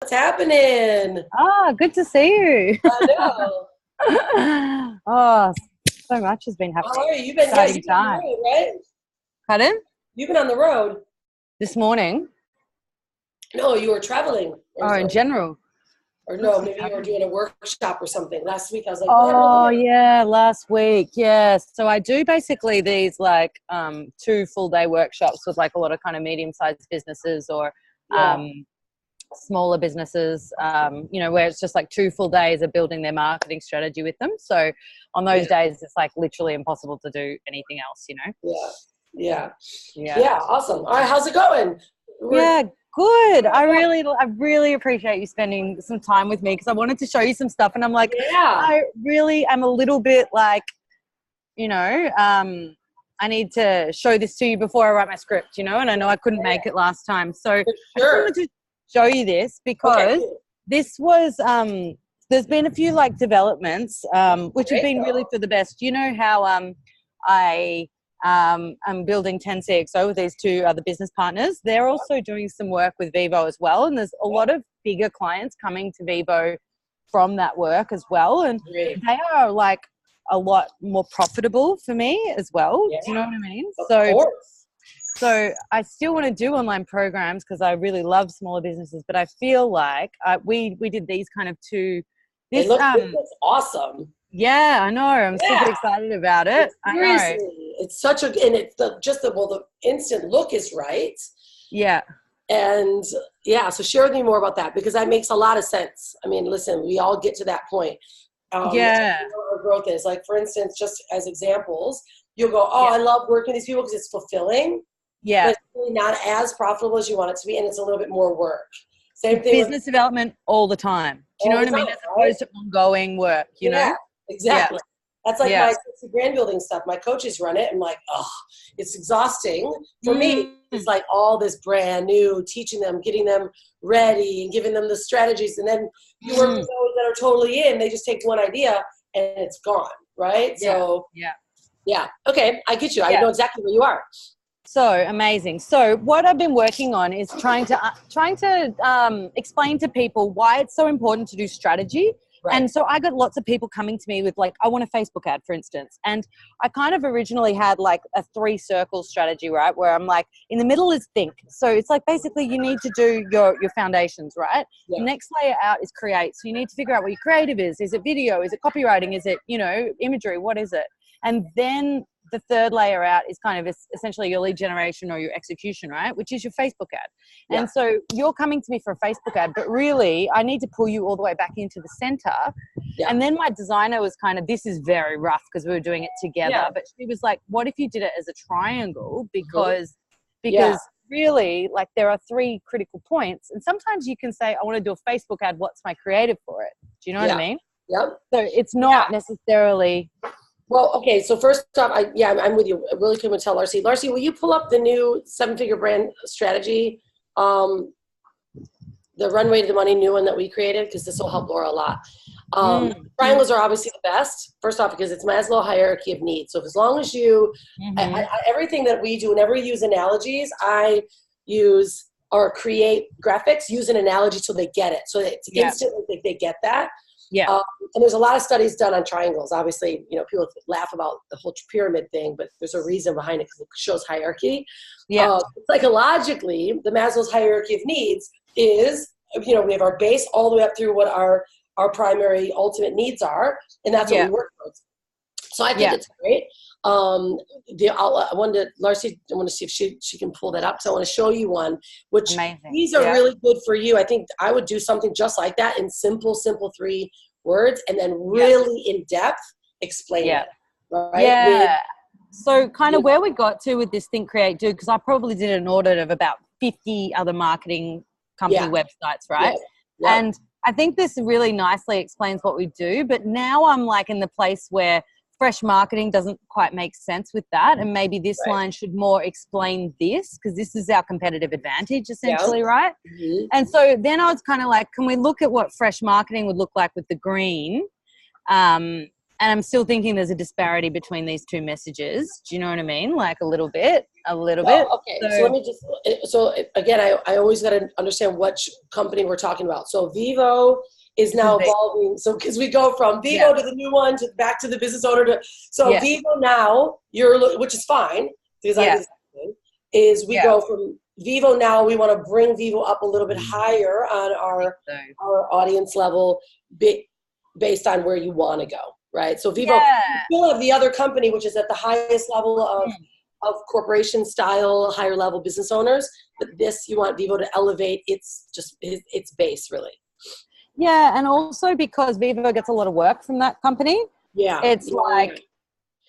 What's happening? Oh, good to see you. I know. Oh, so much has been How happening. are you? Exciting You've been on the time. road, right? Pardon? You've been on the road. This morning? No, you were traveling. Oh, in general. Or no, maybe you were doing a workshop or something. Last week I was like, what happened Oh, to him? yeah, last week. Yeah. So I do basically these like 2 full-day workshops with like a lot of kind of medium-sized businesses or Yeah. smaller businesses, where it's just like 2 full days of building their marketing strategy with them. So on those days, it's like literally impossible to do anything else. Yeah. Yeah. Yeah. Yeah. Awesome. All right. How's it going? Yeah, good. I really appreciate you spending some time with me because I wanted to show you some stuff, and I'm like, Yeah. I really am a little bit like, you know, I need to show this to you before I write my script, and I know I couldn't make it last time, so I just Sure. wanted to show you this Okay. because this was there's been a few like developments which have been really for the best. You know how I'm building 10CXO with these 2 other business partners. They're also doing some work with Vivo as well. And there's a lot of bigger clients coming to Vivo from that work as well. And Great. they are like a lot more profitable for me as well. Yeah. Do you know what I mean? Of course. So I still want to do online programs because I really love smaller businesses, but I feel like we did these kind of 2. It looks awesome. Yeah, I know. I'm super excited about it. Seriously, I know. it's such a, and it's the instant look is right. Yeah. And yeah, so share with me more about that because that makes a lot of sense. I mean, listen, we all get to that point. Yeah. Our growth is like, for instance, just as examples, you'll go, oh, I love working with these people because it's fulfilling. Yeah. But it's really not as profitable as you want it to be, and it's a little bit more work. Same thing business development all the time. Do you know what I mean? As opposed to ongoing work, you know? Exactly. Yeah. That's like my brand building stuff. My coaches run it. I'm like, oh, it's exhausting. For me, it's like all this brand new, teaching them, getting them ready and giving them the strategies. And then you work with those that are totally in. They just take one idea and it's gone, right? So, yeah. Okay, I get you. I know exactly where you are. So amazing. So what I've been working on is trying to explain to people why it's so important to do strategy. Right. And so I got lots of people coming to me with like, I want a Facebook ad, for instance. And I kind of originally had like a 3-circle strategy, right? Where I'm like, in the middle is think. So it's like basically you need to do your foundations, right? Yeah. The next layer out is create. So you need to figure out what your creative is. Is it video? Is it copywriting? Is it, imagery? What is it? And then the 3rd layer out is kind of essentially your lead generation or your execution, right? Which is your Facebook ad. Yeah. And so you're coming to me for a Facebook ad, but really I need to pull you all the way back into the center. Yeah. And then my designer was kind of, this is very rough because we were doing it together, but she was like, what if you did it as a triangle? Because really, like, there are 3 critical points. And sometimes you can say, I want to do a Facebook ad. What's my creative for it? Do you know what I mean? Yep. So it's not necessarily... Well, okay. So first off, I'm with you. I really couldn't tell Larcy. Larcy, will you pull up the new 7-figure brand strategy, the Runway to the Money new one that we created? Because this will help Laura a lot. Triangles are obviously the best. First off, because it's Maslow hierarchy of needs. So as long as you, everything that we do, whenever we use analogies, I use or create graphics, use an analogy so they get it. So it's instantly they get that. Yeah. And there's a lot of studies done on triangles. Obviously, people laugh about the whole pyramid thing, but there's a reason behind it because it shows hierarchy. Yeah. Psychologically, the Maslow's hierarchy of needs is, we have our base all the way up through what our primary ultimate needs are, and that's what we work towards. So I think it's great. I wanted to see if she can pull that up. So I want to show you one, which these are really good for you. I think I would do something just like that in simple 3 words, and then really in depth explain it. Right? Yeah. So kind of where we got to with this Think, Create, Do, because I probably did an audit of about 50 other marketing company websites, right? Yeah. And I think this really nicely explains what we do. But now I'm like in the place where fresh marketing doesn't quite make sense with that, and maybe this line should more explain this, because this is our competitive advantage essentially, right? And so then I was kind of like, can we look at what fresh marketing would look like with the green, And I'm still thinking there's a disparity between these two messages. Do you know what I mean? Like a little bit. Okay. So let me just, again, I always got to understand which company we're talking about. So Vivo is now evolving. So, cause we go from Vivo to the new one to back to the business owner Vivo now which is fine because is we go from Vivo now, we want to bring Vivo up a little bit higher on our audience level based on where you want to go. Right. So Vivo, you still have the other company, which is at the highest level of corporation style, higher level business owners. But you want Vivo to elevate its base really. Yeah. And also because Vivo gets a lot of work from that company. Yeah. It's like,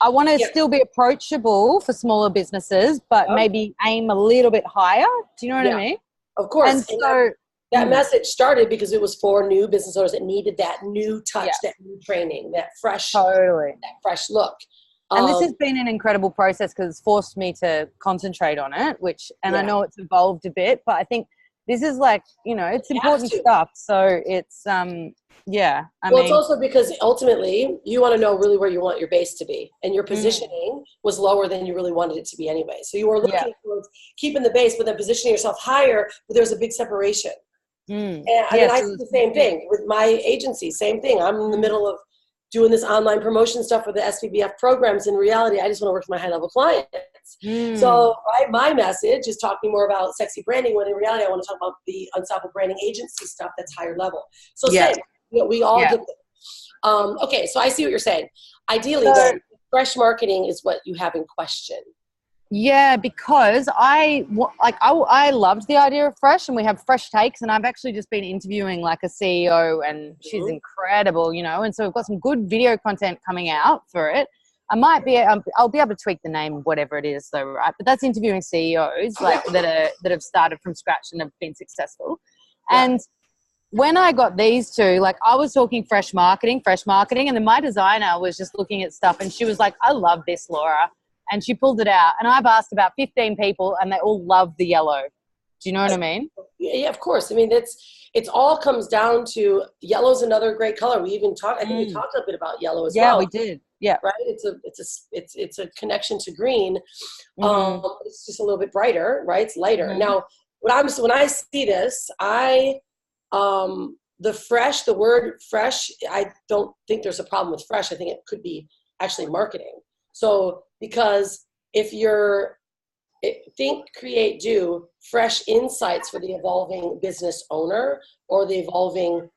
I want to still be approachable for smaller businesses, but maybe aim a little bit higher. Do you know what I mean? Of course. And so that message started because it was for new business owners that needed that new touch, that new training, that fresh look. And this has been an incredible process because it's forced me to concentrate on it, I know it's evolved a bit, but I think this is like, it's important stuff. So it's, it's also because ultimately you want to know really where you want your base to be, and your positioning was lower than you really wanted it to be anyway. So you were looking towards keeping the base, but then positioning yourself higher, but there's a big separation. And I see the same thing with my agency, same thing. I'm in the middle of doing this online promotion stuff for the SPBF programs. In reality, I just want to work with my high level clients. So my message is talking more about sexy branding, when in reality, I want to talk about the Unstoppable Branding Agency stuff that's higher level. So same, we all get this. Okay, so I see what you're saying. Ideally, then, fresh marketing is what you have in question. Yeah, because I loved the idea of fresh, and we have fresh takes, and I've actually just been interviewing like a CEO, and she's incredible, and so we've got some good video content coming out for it. I'll be able to tweak the name, whatever it is though, right? But that's interviewing CEOs that have started from scratch and have been successful. And when I got these two, I was talking fresh marketing, and then my designer was just looking at stuff, and she was like, I love this, Laura. And she pulled it out. And I've asked about 15 people, and they all love the yellow. Do you know what I mean? Yeah, of course. I mean, it all comes down to yellow's another great color. We even I think we talked a bit about yellow as well. Yeah, we did. Yeah. Right. It's a connection to green. It's just a little bit brighter, right? It's lighter. Now, when I see this, the word fresh, I don't think there's a problem with fresh. I think it could be actually marketing. So, because if you're think, create, do fresh insights for the evolving business owner or the evolving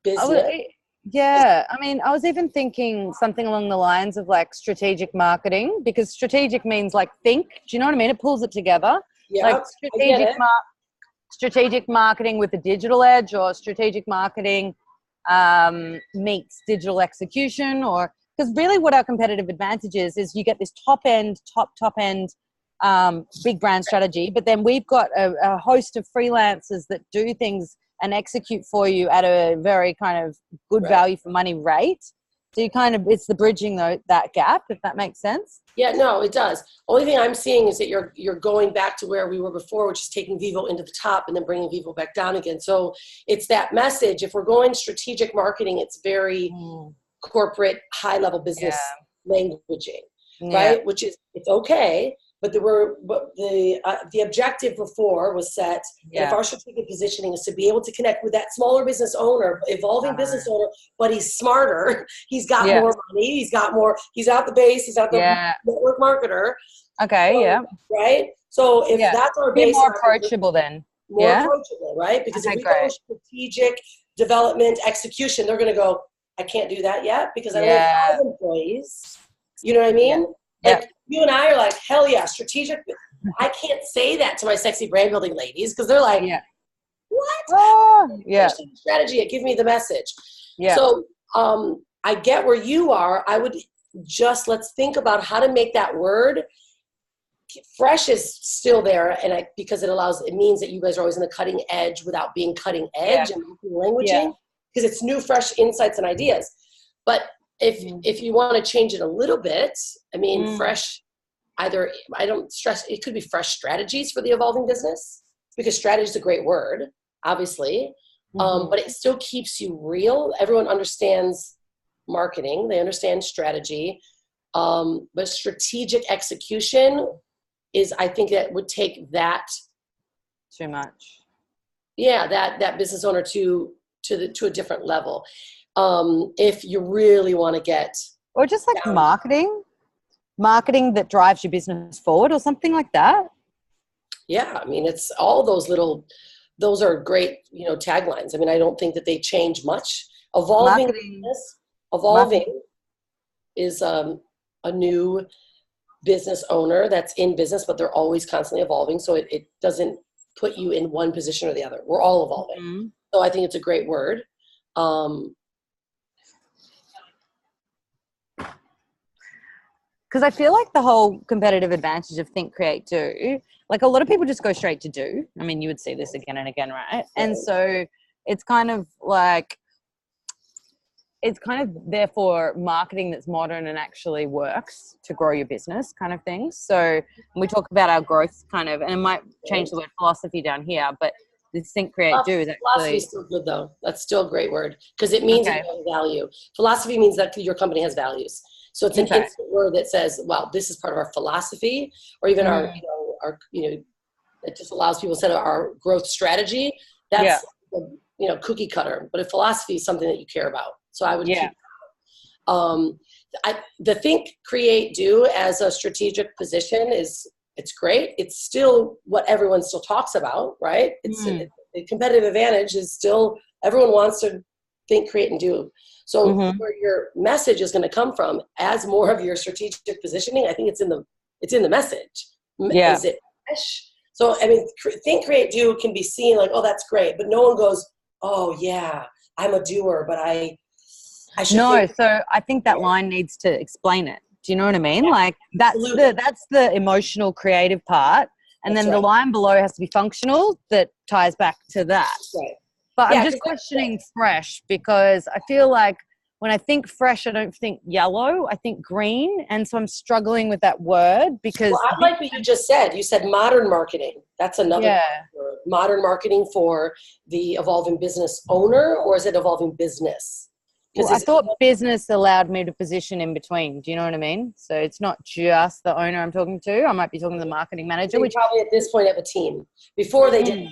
business. I mean, I was even thinking something along the lines of strategic marketing, because strategic means think. Do you know what I mean? It pulls it together. Yeah, strategic marketing with a digital edge, or strategic marketing meets digital execution, because really what our competitive advantage is you get this top end big brand strategy, but then we've got a host of freelancers that do things and execute for you at a very kind of good value for money rate. So it's the bridging that gap, if that makes sense. Yeah, no, it does. Only thing I'm seeing is that you're going back to where we were before, which is taking Vivo into the top and then bringing Vivo back down again. So it's that message. If we're going strategic marketing, it's very corporate, high-level business languaging, right? Which is, it's okay, but the objective before was set. And if our strategic positioning is to be able to connect with that smaller business owner, evolving business owner, but he's smarter, he's got more money, he's out the base, he's out the network marketer. Okay, right? So if that's our base, more approachable then. More approachable, right? Because if we go strategic development execution, they're going to go, I can't do that yet because I only have 5 employees. You know what I mean? You and I are like, hell yeah, strategic. I can't say that to my sexy brand building ladies because they're like, what? Oh, strategy, give me the message. Yeah. So I get where you are. I would let's think about how to make that word. Fresh is still there, and because it means that you guys are always in the cutting edge without being cutting edge and languaging, because it's new, fresh insights and ideas. But if you want to change it a little bit, I mean, fresh, I don't stress, it could be fresh strategies for the evolving business, because strategy is a great word, obviously, but it still keeps you real. Everyone understands marketing. They understand strategy. But strategic execution is, I think that would take that too much. Yeah, that business owner to a different level. If you really want to get, or just like marketing that drives your business forward or something like that. Yeah, I mean, it's all those are great, taglines. I mean, I don't think that they change much. Evolving Marketing. is a new business owner that's in business, but they're always constantly evolving. So it doesn't put you in one position or the other. We're all evolving. Mm-hmm. So I think it's a great word. Because I feel like the whole competitive advantage of think, create, do, like a lot of people just go straight to do. I mean, you would see this again and again, right? And so it's kind of therefore marketing that's modern and actually works to grow your business kind of thing. So when we talk about our growth kind of, and it might change the word philosophy down here, but this think, create, do is actually. Philosophy is still good though. That's still a great word because it means that you have value. Philosophy means that your company has values. So it's an instant word that says, well, this is part of our philosophy, or even our it just allows people to say our growth strategy. That's, cookie cutter, but a philosophy is something that you care about. So I would keep the think, create, do as a strategic position it's great. It's still what everyone still talks about, right? It's a competitive advantage is still everyone wants to think, create, and do. So where your message is going to come from as more of your strategic positioning, I think it's in the message. Yeah. Is it fresh? So, I mean, think, create, do can be seen like, oh, that's great. But no one goes, oh, yeah, I'm a doer, but I should. No, so I think that line needs to explain it. Do you know what I mean? Like that's the emotional, creative part. And then the line below has to be functional that ties back to that. Right. But I'm just questioning fresh because I feel like when I think fresh, I don't think yellow, I think green. And so I'm struggling with that word because. Well, I like what you just said. You said modern marketing. That's another word. Modern marketing for the evolving business owner, or is it evolving business? Well, I thought business allowed me to position in between. Do you know what I mean? So it's not just the owner I'm talking to. I might be talking to the marketing manager. Which probably at this point have a team. Before they did.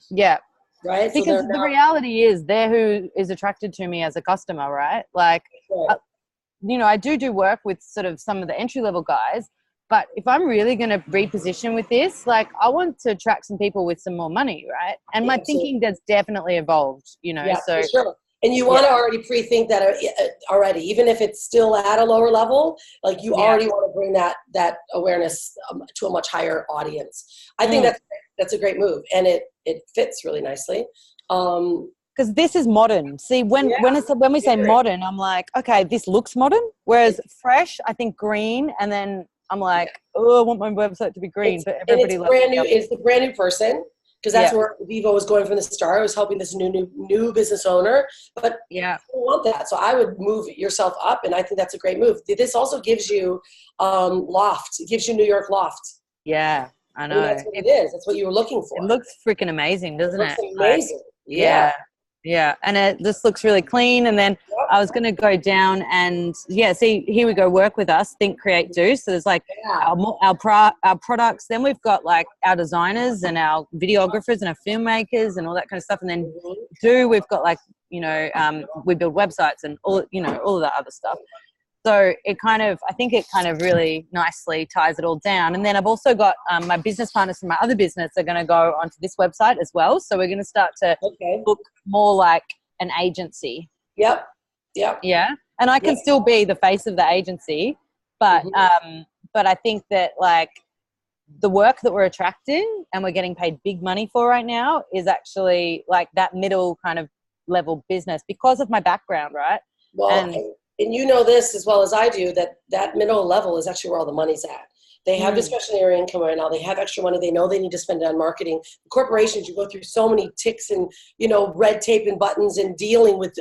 Yeah. Right? Because the reality is they're who is attracted to me as a customer, right? Like, I do work with sort of some of the entry-level guys, but if I'm really going to reposition with this, like I want to attract some people with some more money, right? And my thinking has definitely evolved, Yeah, so. For sure. And you want to already pre-think that already, even if it's still at a lower level, like you already want to bring that awareness to a much higher audience. I think that's a great move, and it fits really nicely. Because this is modern. See, when we say modern, I'm like, okay, this looks modern. Whereas fresh, I think green, and then I'm like, oh, I want my website to be green. But everybody loves it. It's the brand new person. Because that's where Vivo was going from the start. I was helping this new business owner, but I want that. So I would move yourself up, and I think that's a great move. This also gives you loft. It gives you New York loft. Yeah, I know. That's what it is. That's what you were looking for. It looks freaking amazing, doesn't it? Looks amazing. Yeah. And it just looks really clean. And then I was going to go down and see, here we go, work with us, think, create, do. So there's like our products. Then we've got like our designers and our videographers and our filmmakers and all that kind of stuff. And then we've got like, we build websites and all of that other stuff. So I think it kind of really nicely ties it all down. And then I've also got my business partners from my other business are going to go onto this website as well. So we're going to start to look more like an agency. Yep. Yeah. And I can still be the face of the agency, but I think that like the work that we're attracting and we're getting paid big money for right now is actually like that middle kind of level business because of my background, right? Well, and you know this as well as I do, that middle level is actually where all the money's at. They have discretionary income right now. They have extra money. They know they need to spend it on marketing. Corporations, you go through so many ticks and, red tape and buttons and dealing with,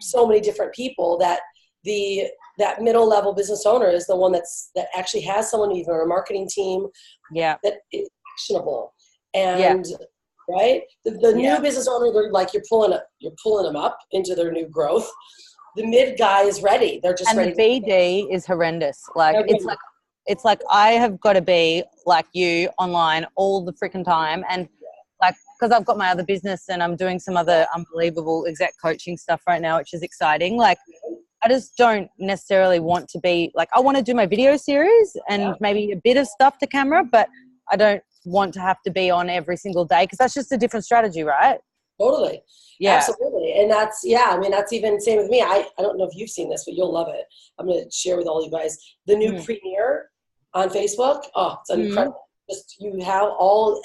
so many different people that that middle level business owner is the one that actually has someone, even a marketing team that is actionable. And right. The new business owner, they're like, you're pulling them up into their new growth. the mid guy is ready. They're just and ready. the BD is horrendous. Like it's like I have got to be like you online all the freaking time, and like because I've got my other business and I'm doing some other unbelievable exec coaching stuff right now, which is exciting. Like I just don't necessarily want to be like, I want to do my video series and maybe a bit of stuff to camera, but I don't want to have to be on every single day because that's just a different strategy, right? Totally. Yeah. Absolutely. And that's, I mean, that's even same with me. I don't know if you've seen this, but you'll love it. I'm going to share with all you guys the new premiere on Facebook. Oh, it's incredible. Just you have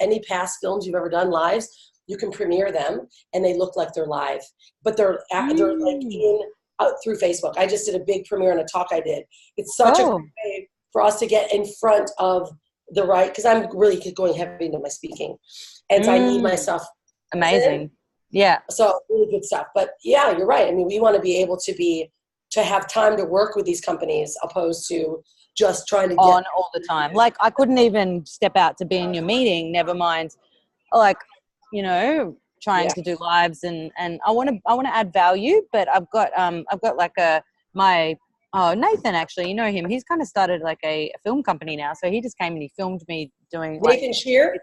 any past films you've ever done lives, you can premiere them and they look like they're live, but they're like through Facebook. I just did a big premiere on a talk I did. It's such a great way for us to get in front of the right, because I'm really going heavy into my speaking. And so I need my stuff. Amazing. Yeah. So really good stuff. But yeah, you're right. I mean, we want to be able to have time to work with these companies opposed to just trying to get on all the time. Like I couldn't even step out to be in your meeting, never mind like, you know, trying to do lives and I want to add value, but I've got like Nathan, actually, you know him. He's kind of started like a film company now. So he just came and he filmed me doing Nathan Shear?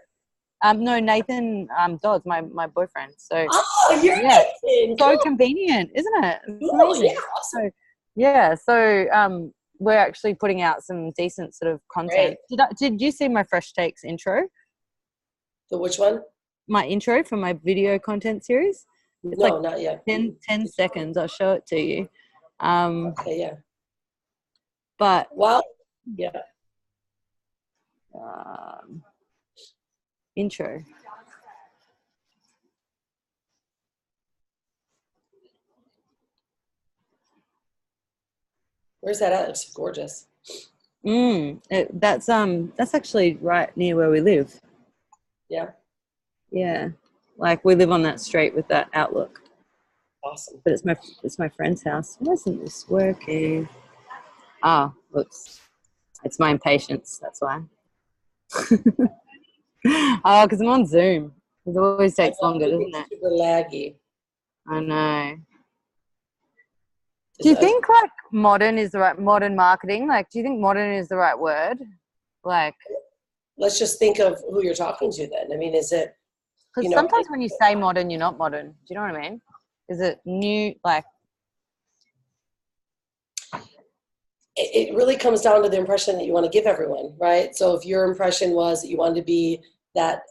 No, Nathan Dodds, my boyfriend. So Nathan. So convenient, isn't it? It's amazing. Yeah, awesome. So we're actually putting out some decent sort of content. Did you see my Fresh Takes intro? The which one? My intro for my video content series. It's no, not yet. 10 seconds. I'll show it to you. Okay, yeah. But yeah. Intro. Where's that at? It's gorgeous. That's actually right near where we live. Yeah. Yeah. Like we live on that street with that outlook. Awesome. But it's my friend's house. Why isn't this working? Oh, oops. It's my impatience, that's why. Oh, because I'm on Zoom. It always takes longer, doesn't it? Super laggy. I know. Do you think like modern marketing? Like, do you think modern is the right word? Like, let's just think of who you're talking to then. I mean, is it? Because sometimes when you say modern, you're not modern. Do you know what I mean? Is it new? Like, it really comes down to the impression that you want to give everyone, right? So if your impression was that you wanted to be that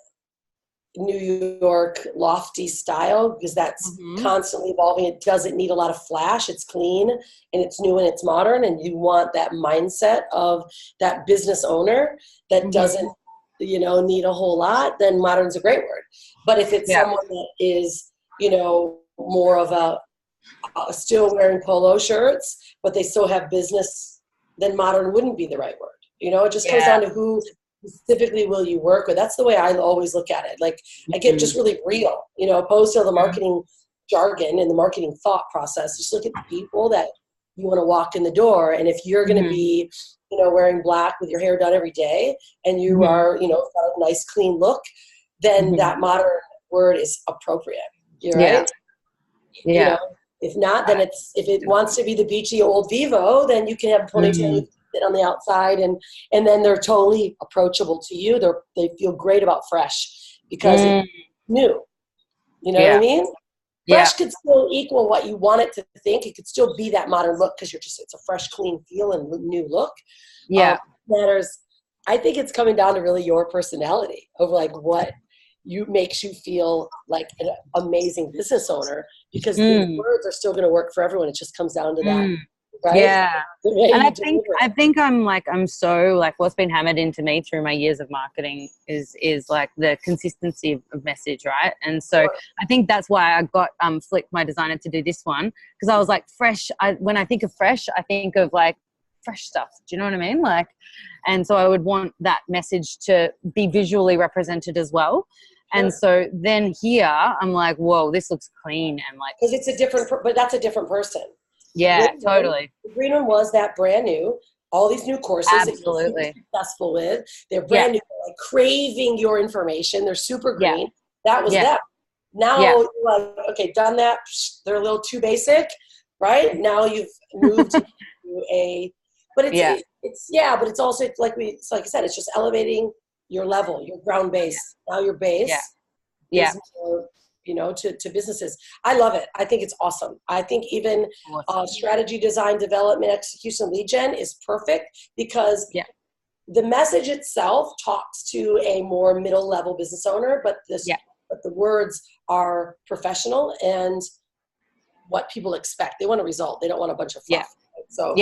New York lofty style, because that's constantly evolving, it doesn't need a lot of flash, it's clean and it's new and it's modern, and you want that mindset of that business owner that doesn't need a whole lot, then modern's a great word. But if it's someone that is more of a still wearing polo shirts but they still have business, then modern wouldn't be the right word. It just comes down to who specifically will you work with. That's the way I always look at it. Like I get just really real, opposed to the marketing jargon and the marketing thought process. Just look at the people that you want to walk in the door. And if you're going to be, wearing black with your hair done every day and you are, got a nice clean look, then that modern word is appropriate. You're right. Yeah. If not, then if it wants to be the beachy old Vivo, then you can have a ponytail, you can sit on the outside, and then they're totally approachable to you. They feel great about fresh because it's new. You know what I mean? Fresh could still equal what you want it to think. It could still be that modern look because it's a fresh, clean feel and new look. Matters. I think it's coming down to really your personality of like what makes you feel like an amazing business owner, because the words are still going to work for everyone. It just comes down to that. Right? Yeah. And I think I'm so like, what's been hammered into me through my years of marketing is like the consistency of message. Right. And so I think that's why I got Flick, my designer, to do this one. Cause I was like fresh. When I think of fresh, I think of like fresh stuff. Do you know what I mean? Like, and so I would want that message to be visually represented as well. And so then here I'm like, whoa, this looks clean. And like, because it's a different, but that's a different person. Yeah, totally. The green one was that brand new, all these new courses Absolutely. that you're successful with. They're brand new, like craving your information. They're super green. That was them. Now you're like, okay, done that. They're a little too basic. right? Now you've moved to but but it's also like I said, it's just elevating your level, your ground base. Now your base is more, to businesses. I love it. I think it's awesome. I think even strategy, design, development, execution, lead gen is perfect because the message itself talks to a more middle level business owner, but the words are professional and what people expect. They want a result. They don't want a bunch of fluff. So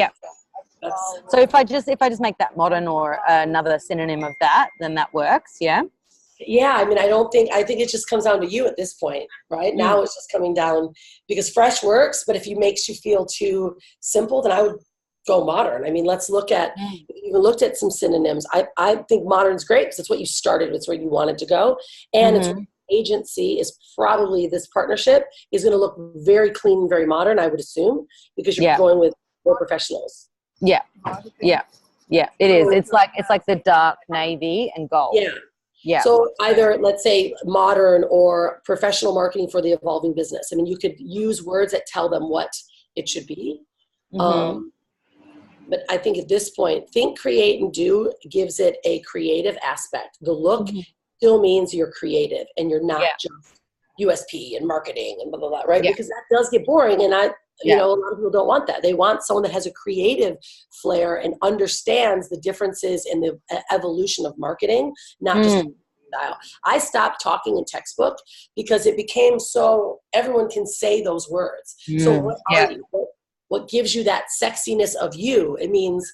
so if I just make that modern or another synonym of that, then that works. Yeah. I mean, I think it just comes down to you at this point, right? Now it's just coming down because fresh works, but if it makes you feel too simple, then I would go modern. I mean, let's look at, even looked at some synonyms. I think modern's great because it's what you started with, it's where you wanted to go. And it's agency is probably, this partnership is going to look very clean and very modern, I would assume, because you're going with more professionals. It is. It's like the dark navy and gold. So either, let's say, modern or professional marketing for the evolving business. I mean, you could use words that tell them what it should be. But I think at this point, think, create, and do gives it a creative aspect. The look still means you're creative and you're not just USP and marketing and blah, blah, blah, right? Because that does get boring. And a lot of people don't want that. They want someone that has a creative flair and understands the differences in the evolution of marketing, not just style. I stopped talking in textbook because it became so everyone can say those words. So what are you? What gives you that sexiness of you? It means,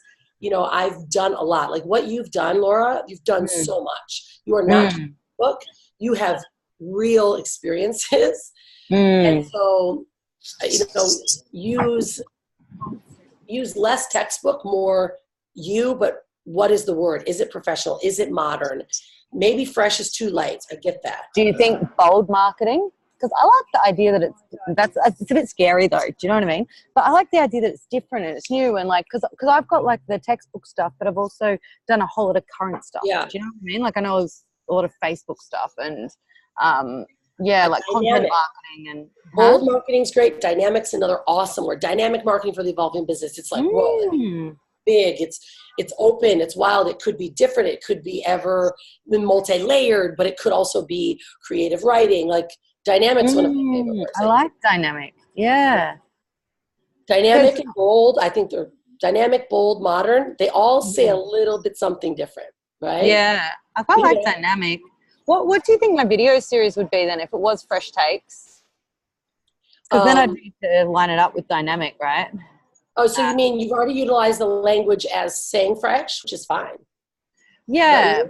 I've done a lot. Like what you've done, Laura, you've done so much. You are not just a book. You have real experiences. And so, use less textbook, more you, but what is the word? Is it professional? Is it modern? Maybe fresh is too light. I get that. Do you think bold marketing? Because I like the idea that it's a bit scary though. Do you know what I mean? But I like the idea that it's different and it's new and like, because I've got like the textbook stuff, but I've also done a whole lot of current stuff. Do you know what I mean? Like I know a lot of Facebook stuff and like content marketing and bold marketing's great. Dynamic's another awesome word. Dynamic marketing for the evolving business. It's like whoa, big. It's open. It's wild. It could be different. It could be ever multi-layered, but it could also be creative writing. Like dynamic's one of my favorite words. I like dynamic. Yeah. Dynamic and bold. I think they're dynamic, bold, modern. They all say a little bit something different, right? Yeah. I quite like dynamic. What do you think my video series would be then if it was fresh takes? Because then I'd need to line it up with dynamic, right? Oh, so you mean you've already utilized the language as saying fresh, which is fine. Yeah.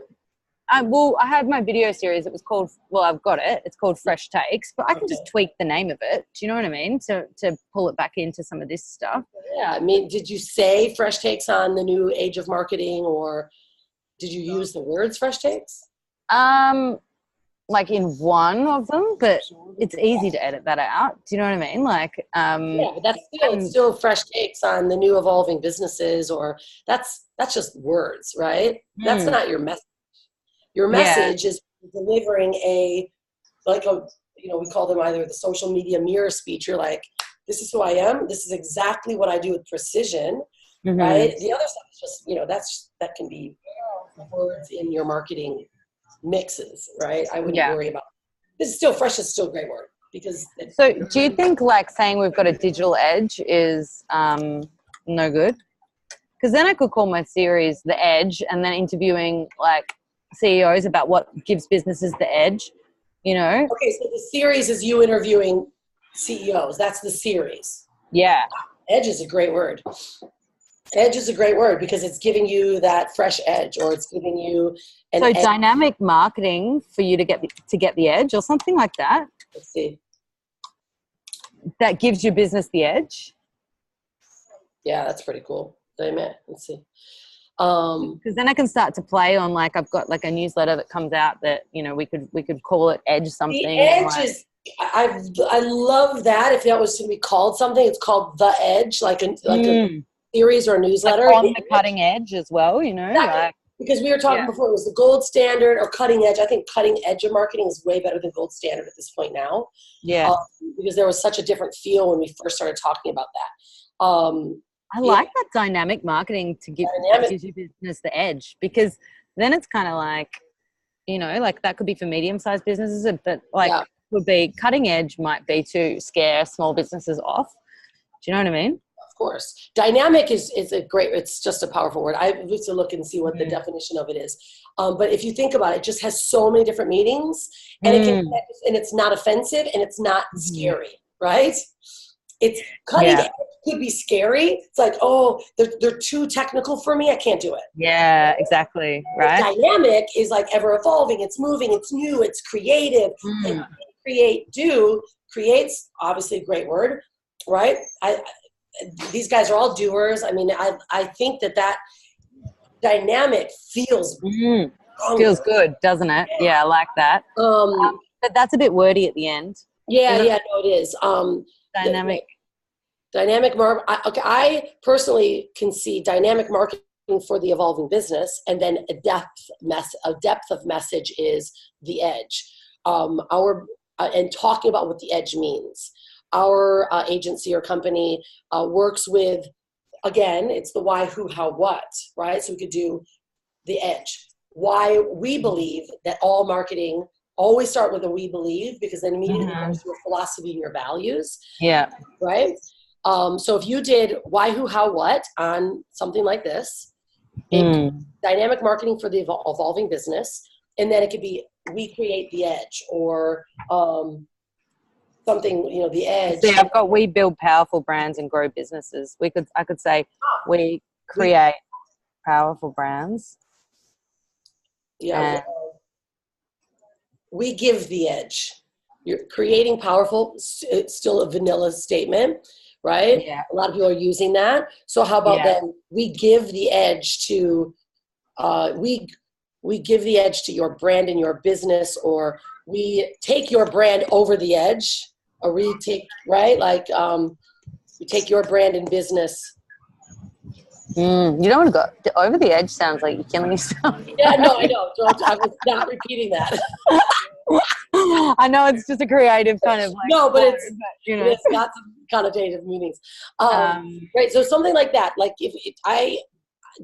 I had my video series. It was called, I've got it. It's called Fresh Takes, but I can just tweak the name of it. Do you know what I mean? To pull it back into some of this stuff. Yeah. I mean, did you say fresh takes on the new age of marketing or did you use the words fresh takes? Like in one of them, but it's easy to edit that out. Do you know what I mean? Like, but that's it's still fresh takes on the new evolving businesses, or that's just words, right? That's not your message. Your message is delivering we call them either the social media mirror speech. You're like, this is who I am. This is exactly what I do with precision, right? The other stuff is just, that can be words in your marketing mixes, right? I wouldn't worry about this. Is still fresh. Is still a great word because. So, do you think like saying we've got a digital edge is no good? Because then I could call my series The Edge, and then interviewing like CEOs about what gives businesses the edge. Okay, so the series is you interviewing CEOs. That's the series. Yeah, edge is a great word. Edge is a great word because it's giving you that fresh edge, or it's giving you an edge. Dynamic marketing for you to get the edge, or something like that. Let's see. That gives your business the edge. Yeah, that's pretty cool. Let's see. Because then I can start to play on like I've got like a newsletter that comes out that we could call it Edge something. The Edge is I love that. If that was to be called something, it's called The Edge, like a series or a newsletter. Like on the cutting edge as well, Exactly. because we were talking before, it was the gold standard or cutting edge. I think cutting edge of marketing is way better than gold standard at this point now. Yeah. Because there was such a different feel when we first started talking about that. I like that dynamic marketing to give that gives your business the edge, because then it's kind of like, you know, like that could be for medium-sized businesses, but like would be cutting edge might be to scare small businesses off. Do you know what I mean? Of course. Dynamic is a great, it's just a powerful word. I need to look and see what the definition of it is. But if you think about it, it just has so many different meanings, and it can, and it's not offensive and it's not scary, right? It's cutting edge could be scary. It's like, oh, they're too technical for me. I can't do it. Yeah, exactly. Right. Dynamic is like ever evolving. It's moving. It's new. It's creative. And creates obviously a great word, right? These guys are all doers. I mean, I think that dynamic feels feels good, doesn't it? Yeah, I like that. But that's a bit wordy at the end. Yeah, no, it is. Dynamic. I personally can see dynamic marketing for the evolving business, and then a depth of message is the edge. And talking about what the edge means. Our agency or company works with, again, it's the why, who, how, what, right? So we could do the edge. Why we believe that all marketing always start with a we believe, because then immediately comes your philosophy and your values. Yeah. Right? So if you did why, who, how, what on something like this, dynamic marketing for the evolving business, and then it could be we create the edge, or something, you know, the edge. See, I've got we build powerful brands and grow businesses. I could say we create powerful brands. Yeah. We give the edge. You're creating powerful, it's still a vanilla statement, right? Yeah. A lot of people are using that. So how about then we give the edge to, we give the edge to your brand and your business, or we take your brand over the edge, or we take, right? Like, we take your brand and business. You don't want to go over the edge. Sounds like you're killing yourself. Yeah, no, I know. I was not repeating that. I know it's just a creative kind of like. No, but it's got some connotative meanings. Right. So something like that. Like I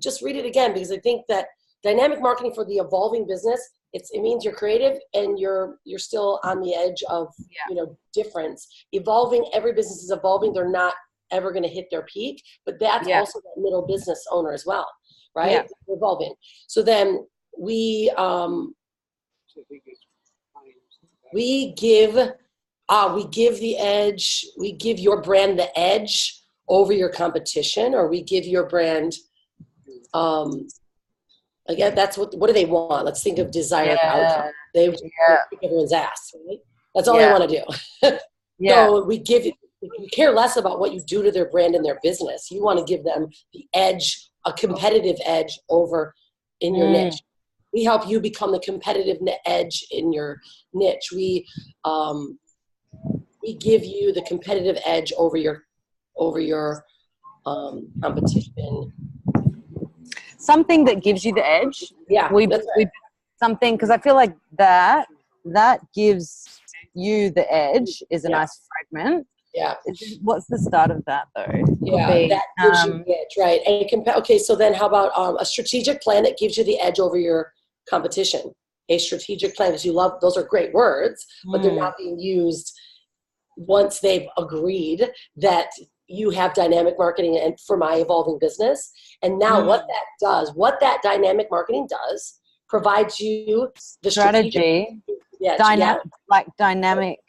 just read it again, because I think that dynamic marketing for the evolving business, it means you're creative and you're still on the edge of difference. Evolving, every business is evolving. They're not ever going to hit their peak, but that's also the middle business owner as well, right? Yeah. Evolving. So then we give the edge. We give your brand the edge over your competition, or we give your brand. Again, that's what do they want? Let's think of desired outcome. They kick everyone's ass, right? That's all they want to do. So we give you. You care less about what you do to their brand and their business. You want to give them the edge, a competitive edge over in your niche. We help you become the competitive edge in your niche. We give you the competitive edge over your competition. Something that gives you the edge. Yeah, we something, because I feel like that gives you the edge is a nice fragment. Yeah. What's the start of that though? Yeah, that gives you the edge, right? And okay, so then how about a strategic plan that gives you the edge over your competition? A strategic plan, because you love, those are great words, but they're not being used once they've agreed that you have dynamic marketing and for my evolving business. And now what that dynamic marketing does, provides you the strategy. Like dynamic.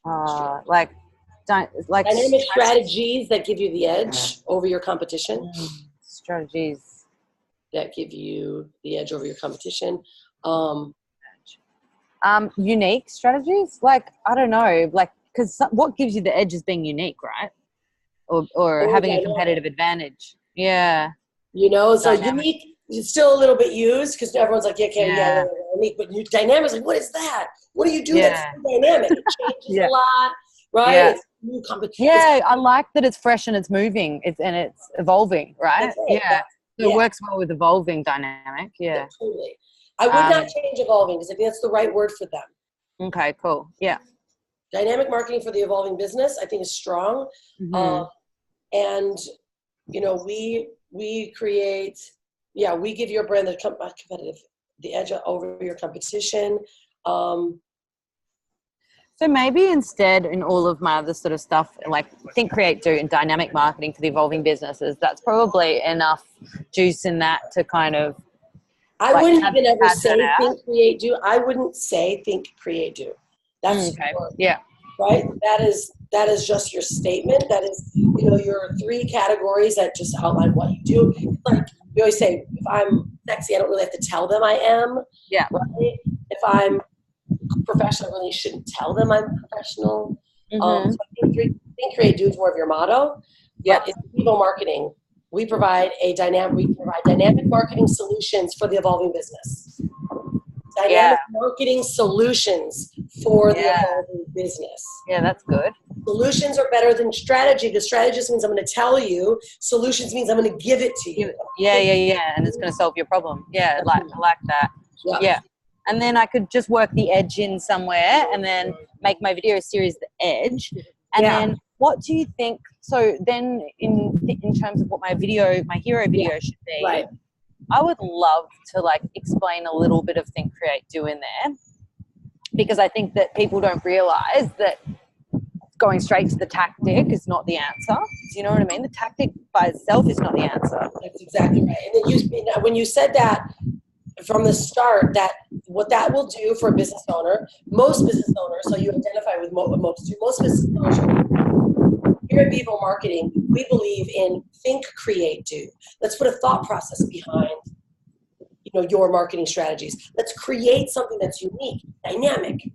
Like dynamic strategies that give you the edge over your competition. Strategies that give you the edge over your competition. Unique strategies, like I don't know, like, because what gives you the edge is being unique, right? Or having a competitive advantage. Yeah. So unique is still a little bit used because everyone's like, unique, but dynamic is like, what is that? What do you do that's dynamic? It changes a lot, right? Yeah. It's new competition. Yeah, I like that it's fresh and it's moving. It's evolving, right? That's right. So it works well with evolving dynamic. Yeah. Totally. I would not change evolving because I think that's the right word for them. Okay, cool. Yeah. Dynamic marketing for the evolving business, I think, is strong. And, you know, we create, we give your brand the edge over your competition. So maybe instead in all of my other sort of stuff, like think, create, do, and dynamic marketing for the evolving businesses, that's probably enough juice in that to kind of. I wouldn't even ever say think, create, do. I wouldn't say think, create, do. That's okay. Yeah. Right. That is just your statement. That is, you know, your 3 categories that just outline what you do. Like we always say, if I'm sexy, I don't really have to tell them I am. Yeah. Right. If I'm professional, I really shouldn't tell them I'm professional. So I think create, do is more of your motto. Yeah. But in Vivo Marketing, we provide dynamic marketing solutions for the evolving business. Dynamic marketing solutions for the evolving business. Yeah, that's good. Solutions are better than strategy because strategy just means I'm going to tell you. Solutions means I'm going to give it to you. Yeah. And it's going to solve your problem. Yeah, I like that. Yeah. And then I could just work the edge in somewhere and then make my video series the edge. And then what do you think? So then in terms of what my hero video should be, I would love to like explain a little bit of think, create, do in there, because I think that people don't realize that going straight to the tactic is not the answer. Do you know what I mean? The tactic by itself is not the answer. That's exactly right. And then when you said that from the start, that what that will do for a business owner, most business owners, so you identify with most business owners. Here at Vivo Marketing, we believe in think, create, do. Let's put a thought process behind, you know, your marketing strategies. Let's create something that's unique, dynamic,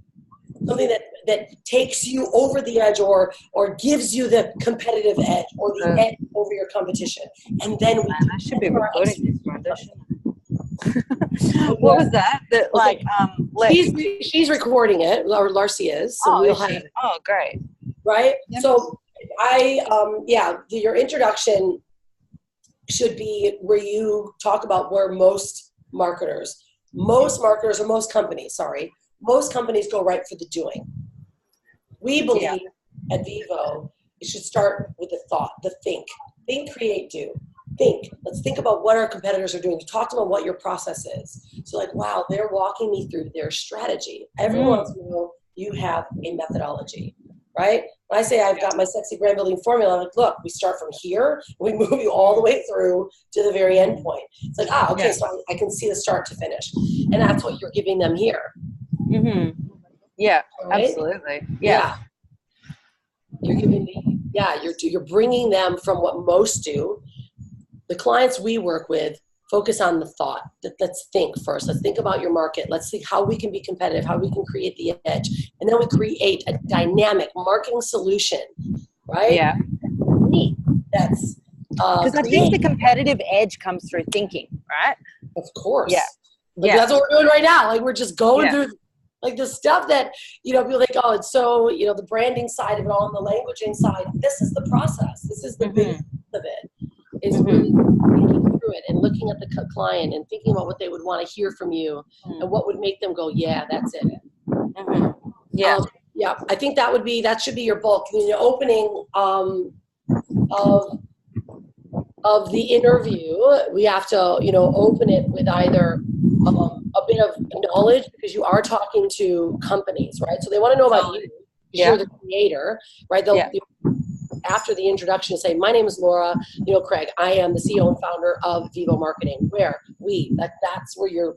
something that takes you over the edge or gives you the competitive edge or the edge over your competition. And then I should be recording this, What was that? She's recording it, or Larcy is. So we'll have it. Oh, great. Right? Yep. So your introduction should be where you talk about where most companies go right for the doing. We believe at Vivo, it should start with the thought, the think, create, do. Let's think about what our competitors are doing. Talk to them about what your process is. So like, wow, they're walking me through their strategy. Everyone wants to know you have a methodology, right? When I say I've got my sexy brand building formula, I'm like, look, we start from here, we move you all the way through to the very end point. It's like, okay, so I can see the start to finish. And that's what you're giving them here. Mm-hmm. Yeah, right? Absolutely. Yeah. You're giving you're bringing them from what most do. The clients we work with focus on the thought. Let's think first. Let's think about your market. Let's think how we can be competitive, how we can create the edge. And then we create a dynamic marketing solution, right? Yeah. That's because I think the competitive edge comes through thinking, right? Of course. Yeah. That's what we're doing right now. Like we're just going through like the stuff that, you know, people think, oh, it's so, you know, the branding side of it all and the languaging side. This is the process. This is the big of it. Is really thinking through it and looking at the client and thinking about what they would want to hear from you and what would make them go, yeah, that's it. I think that should be your bulk. The opening of the interview, we have to, you know, open it with either a bit of knowledge because you are talking to companies, right? So they want to know about you. You're the creator, right? After the introduction, say, my name is Laura, you know, Craig, I am the CEO and founder of Vivo Marketing, that's where your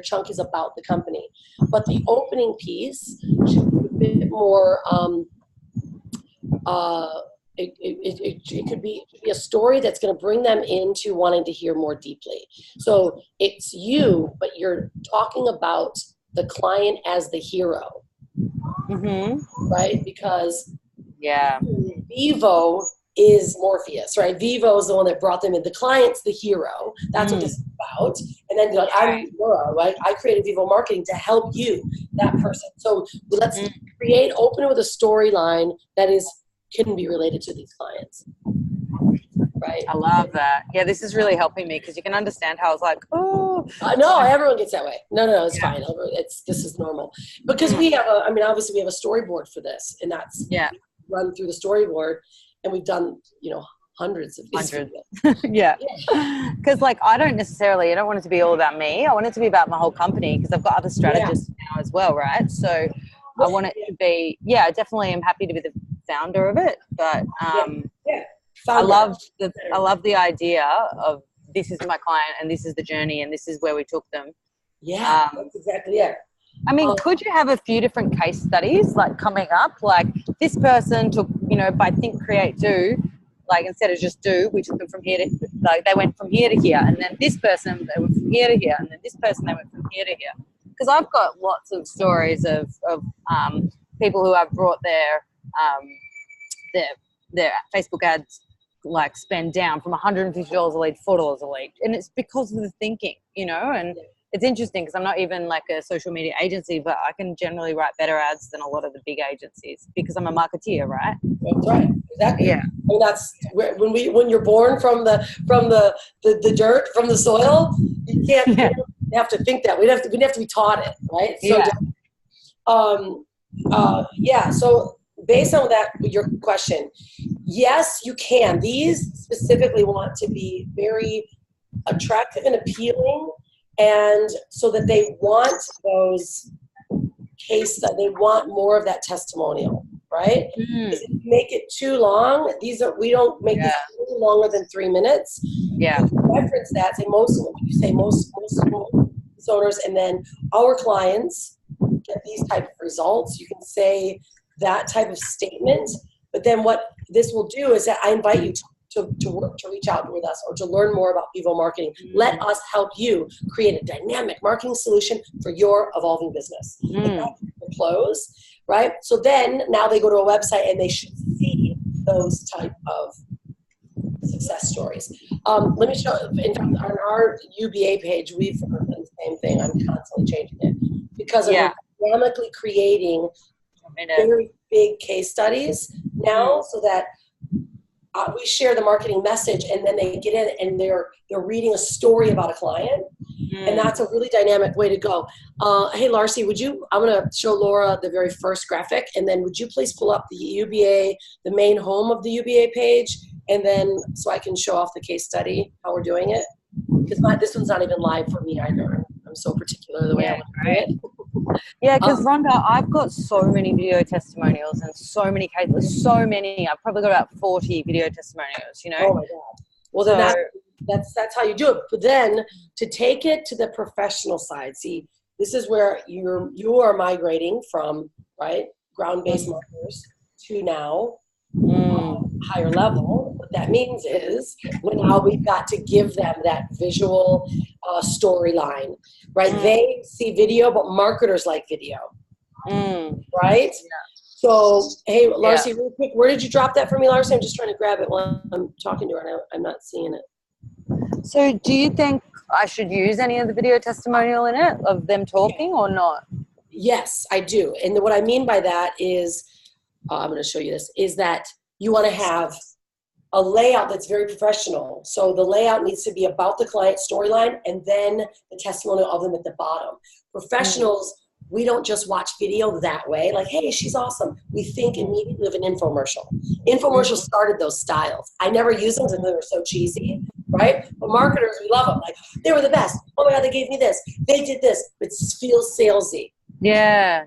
chunk is about the company. But the opening piece should be a bit more, it could be a story that's going to bring them into wanting to hear more deeply. So it's you, but you're talking about the client as the hero, right? Because Vivo is Morpheus, right? Vivo is the one that brought them in. The client's the hero. That's what this is about. And then you're like, I'm Laura, right? I created Vivo Marketing to help you, that person. So let's open it with a storyline that can be related to these clients. right? I love that. Yeah, this is really helping me because you can understand how I was like, oh. No, everyone gets that way. No, it's Yeah. fine. This is normal because we have obviously we have a storyboard for this, and that's run through the storyboard, and we've done, hundreds of these. Yeah. Because I don't want it to be all about me. I want it to be about my whole company because I've got other strategists now as well, right? So I want it to be, definitely I'm happy to be the founder of it, but I love the idea of this is my client and this is the journey and this is where we took them. Yeah, that's exactly it. I mean, could you have a few different case studies coming up? Like this person took, by Think, Create, Do, instead of just do, we took them from here to, they went from here to here. And then this person, they went from here to here. And then this person, they went from here to here. Because I've got lots of stories of people who have brought their Facebook ads spend down from $150 a lead, $4 a lead. And it's because of the thinking, and it's interesting because I'm not even a social media agency, but I can generally write better ads than a lot of the big agencies because I'm a marketeer, right? That's right. Exactly. Yeah. And that's when you're born from the dirt, from the soil, you can't you have to think that. We have to be taught it, right? So so based on that, your question, yes, you can. These specifically want to be very attractive and appealing, and so that they want those they want more of that testimonial, right? Because if you make it too long, we don't make this longer than 3 minutes. Yeah. Reference that, say most owners, and then our clients get these type of results. You can say that type of statement, but then what this will do is that I invite you to reach out with us or to learn more about Vivo Marketing. Let us help you create a dynamic marketing solution for your evolving business. Close, right? So then now they go to a website and they should see those type of success stories. Let me show. In fact, on our UBA page, we've done the same thing. I'm constantly changing it because I'm dynamically creating very big case studies now, so that we share the marketing message, and then they get in and they're reading a story about a client, and that's a really dynamic way to go. Hey, Larcy, I'm going to show Laura the very first graphic, and then would you please pull up the UBA, the main home of the UBA page, and then so I can show off the case study, how we're doing it, because this one's not even live for me either. I'm so particular the way I want to do it. Yeah, because Rhonda, I've got so many video testimonials and so many cases, I've probably got about 40 video testimonials, Oh my God. Well, then that's how you do it. But then to take it to the professional side, see, this is where you are migrating from, right, ground-based marketers to now higher level. What that means is now we've got to give them that visual storyline, right? They see video, but marketers like video, right? Yeah. So, hey, Larcy, real quick, where did you drop that for me, Larcy? I'm just trying to grab it while I'm talking to her, and I'm not seeing it. So do you think I should use any of the video testimonial in it of them talking or not? Yes, I do. And what I mean by that is, I'm going to show you this, is that you want to have a layout that's very professional. So the layout needs to be about the client storyline and then the testimonial of them at the bottom. Professionals, we don't just watch video that way. Like, hey, she's awesome. We think immediately of an infomercial. Infomercials started those styles. I never used them because they were so cheesy, right? But marketers, we love them. Like, they were the best. Oh my God, they gave me this. They did this. It feels salesy. Yeah.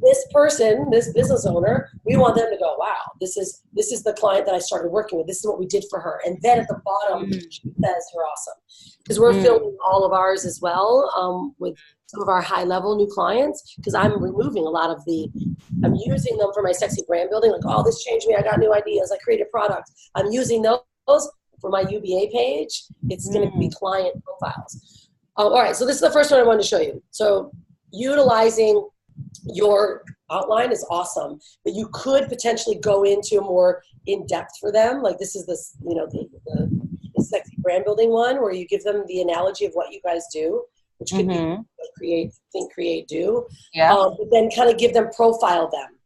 This person, this business owner, we want them to go, wow, this is the client that I started working with. This is what we did for her. And then at the bottom, she says you're awesome. Because we're filming all of ours as well with some of our high-level new clients, because I'm removing a lot of I'm using them for my sexy brand building. Like, oh, this changed me. I got new ideas. I created product. I'm using those for my UBA page. It's going to be client profiles. All right, so this is the first one I wanted to show you. So utilizing your outline is awesome, but you could potentially go into more in-depth for them. Like this is the sexy brand building one where you give them the analogy of what you guys do, which could be create, think, create, do. Yeah. But then kind of give them, profile them,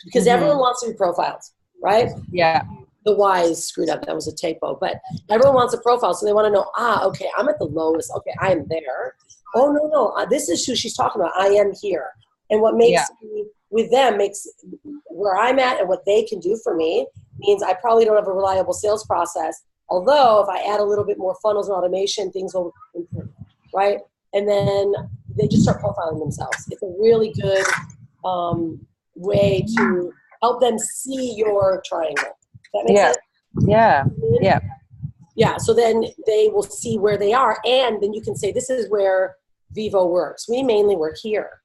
because everyone wants to be profiled, right? Yeah. The Y is screwed up. That was a typo. But everyone wants a profile, so they want to know, okay, I'm at the lowest. Okay, I am there. Oh, no. This is who she's talking about. I am here. And what makes me with them makes where I'm at and what they can do for me means I probably don't have a reliable sales process. Although if I add a little bit more funnels and automation, things will improve, right? And then they just start profiling themselves. It's a really good way to help them see your triangle. That makes sense? Yeah. So then they will see where they are, and then you can say, this is where Vivo works. We mainly work here.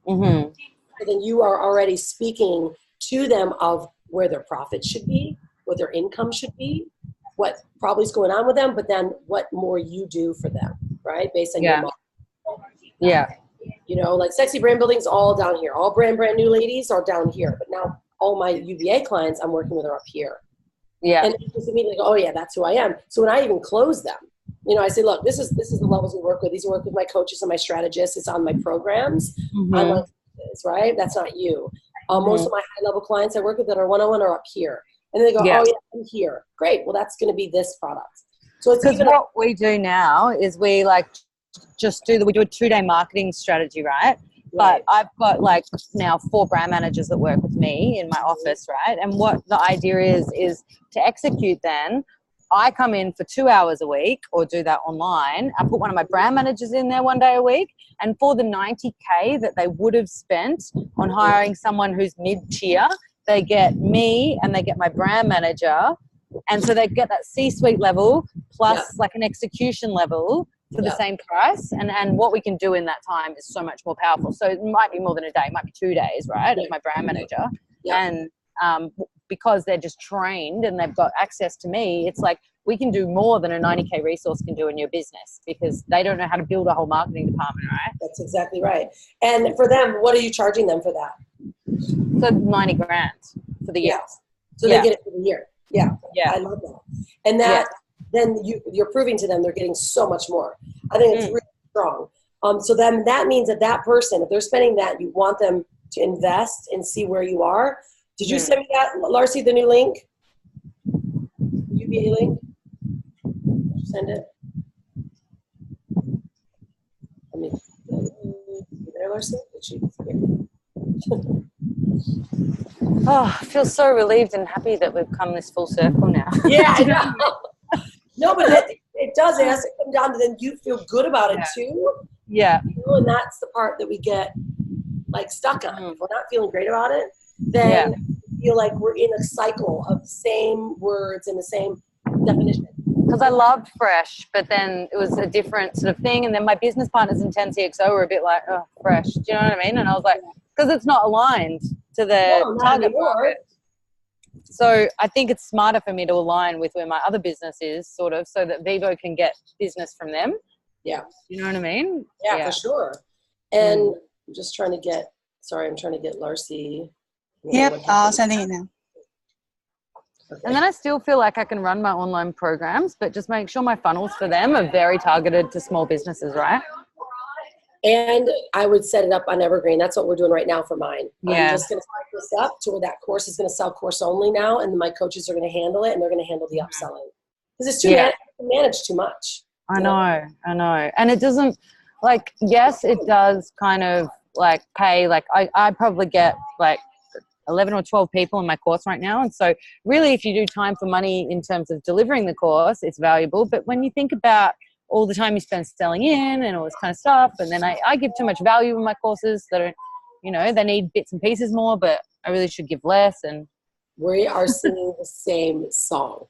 Mm-hmm. So then you are already speaking to them of where their profits should be, what their income should be, what probably is going on with them, but then what more you do for them, right? Based on your model. Yeah. You know, like Sexy Brand Building's all down here. All brand new ladies are down here. But now all my UBA clients I'm working with are up here. Yeah. And it's immediately go, oh yeah, that's who I am. So when I even close them, you know, I say, look, this is the levels we work with. These work with my coaches and my strategists. It's on my programs. Mm-hmm. I like this, right? That's not you. Most of my high level clients I work with that are one-on-one are up here. And then they go, oh yeah, I'm here. Great. Well, that's going to be this product. So it's because what we do now is we like just we do a 2-day marketing strategy, right? But I've got like now 4 brand managers that work with me in my office, right? And what the idea is to execute then, I come in for 2 hours a week or do that online. I put one of my brand managers in there 1 day a week. And for the $90K that they would have spent on hiring someone who's mid-tier, they get me and they get my brand manager. And so they get that C-suite level plus like an execution level for the same price. And what we can do in that time is so much more powerful. So it might be more than a day. It might be 2 days, right, as my brand manager. And because they're just trained and they've got access to me, it's like we can do more than a 90K resource can do in your business because they don't know how to build a whole marketing department, right? That's exactly right. And for them, what are you charging them for that? So 90 grand for the year. So they get it for the year. Yeah. Yeah. I love that. And that then you're proving to them they're getting so much more. I think it's really strong. So then that means that person, if they're spending that, you want them to invest and see where you are. Did you send me that, Larcy, the new link? UBA link? Send it. Let me. You there, Larcy? Did she forget? Oh, I feel so relieved and happy that we've come this full circle now. Yeah, I know. No, but it does. It has to come down to then you feel good about it too. Yeah. You know, and that's the part that we get like stuck on. If we're not feeling great about it, then we feel like we're in a cycle of the same words and the same definition. Because I loved Fresh, but then it was a different sort of thing. And then my business partners in 10CXO were a bit like, oh, Fresh. Do you know what I mean? And I was like, because it's not aligned to the target market. So I think it's smarter for me to align with where my other business is, sort of, so that Vivo can get business from them. Yeah. You know what I mean? Yeah. For sure. And I'm just trying to get, I'm trying to get Larcy. Yep, I'll sending it now. Okay. And then I still feel like I can run my online programs, but just make sure my funnels for them are very targeted to small businesses, right? And I would set it up on Evergreen. That's what we're doing right now for mine. Yeah. I'm just going to set this up to where that course is going to sell course only now, and my coaches are going to handle it, and they're going to handle the upselling. Because it's too managed too much. I know. And it doesn't, like, yes, it does kind of, like, pay. Like, I probably get, like, 11 or 12 people in my course right now. And so really, if you do time for money in terms of delivering the course, it's valuable. But when you think about all the time you spend selling in and all this kind of stuff, and then I give too much value in my courses that are, you know, they need bits and pieces more, but I really should give less. And we are singing the same song.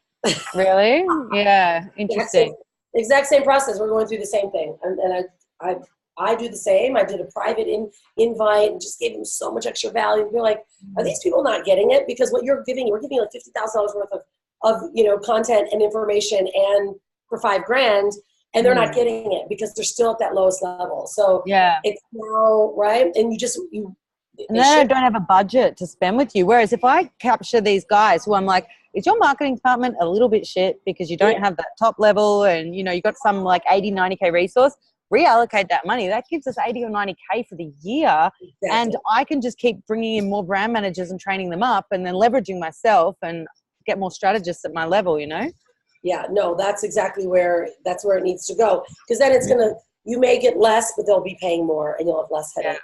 Really? Yeah. Interesting. Exact same process. We're going through the same thing. And I do the same. I did a private invite and just gave them so much extra value. You're like, are these people not getting it? Because what you're giving like $50,000 worth of you know, content and information and for $5,000, and they're not getting it because they're still at that lowest level. So it's now, right? And and then I don't have a budget to spend with you. Whereas if I capture these guys who I'm like, is your marketing department a little bit shit because you don't have that top level and, you know, you got some like 80, 90K resource, reallocate that money. That gives us 80 or 90K for the year. Exactly. And I can just keep bringing in more brand managers and training them up and then leveraging myself. And get more strategists at my level, you know? Yeah, no, that's exactly where it needs to go. Because then it's gonna, you may get less, but they'll be paying more, and you'll have less headache. Yeah.